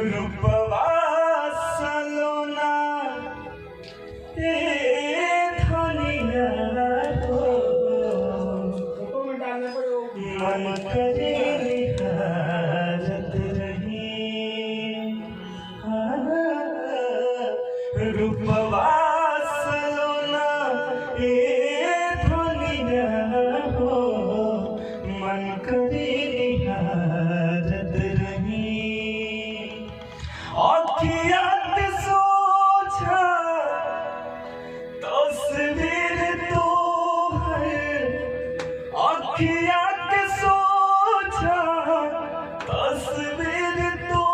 रूपवा सलोना धनिया हो मन करे निहारत रही रूपवा सलोना धनिया हो मन करे निहारत रही अखियात सोझा तस्वीर तो है अखियात सोझा तस्वीर तो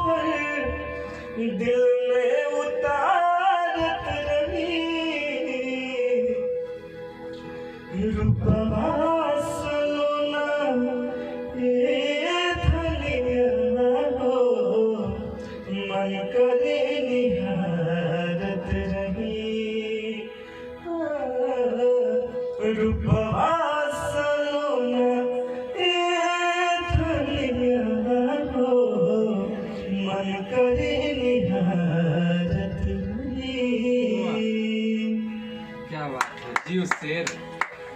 है दिल में उतारत रही रूपवा सलोना मन करे निहारत रही रूपवा सलोना धनिया हो मन करे निहारत रही। क्या बात है जियो शेर।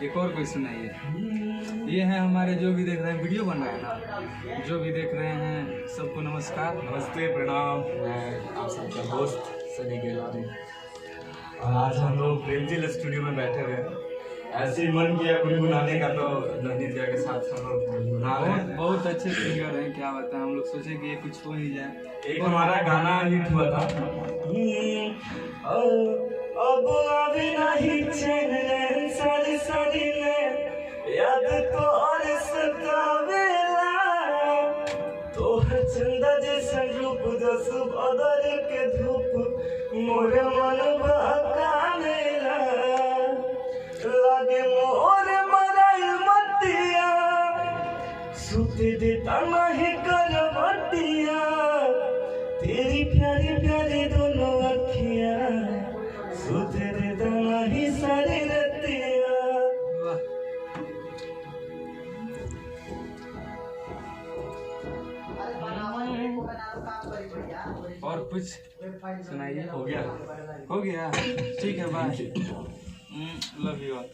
एक और कोई सुनाइए। ये है हमारे जो भी देख रहे हैं, वीडियो बन रहा है ना, जो भी देख रहे हैं सबको नमस्कार, नमस्ते, प्रणाम। मैं आप सबका दोस्त सनी गेलानी और आज हम लोग प्रेमजिल स्टूडियो में बैठे हुए हैं। ऐसे ही मन किया गुनगुनाने का तो नवनीत भैया के साथ हम लोग गुनगुना रहे हैं। बहुत अच्छे सिंगर हैं, क्या बताएं। हम लोग सोचे कि ये कुछ हो ही जाए। एक हमारा गाना हिट हुआ था, अब अभी नहीं चैन सारी सारी ने याद तो और सतावेला तोहर चंदा जैसा रूप जस बदर के धूप मोरे मन बहकावेला लागे मोर मराई मतिया सुते देता नहीं करवटिया तेरी प्यारी प्यारी दोनों अखियां सुते देता नहीं सारी रतिया। और कुछ सुनाइए। हो गया। हो गया, ठीक है, बाय। Love you all.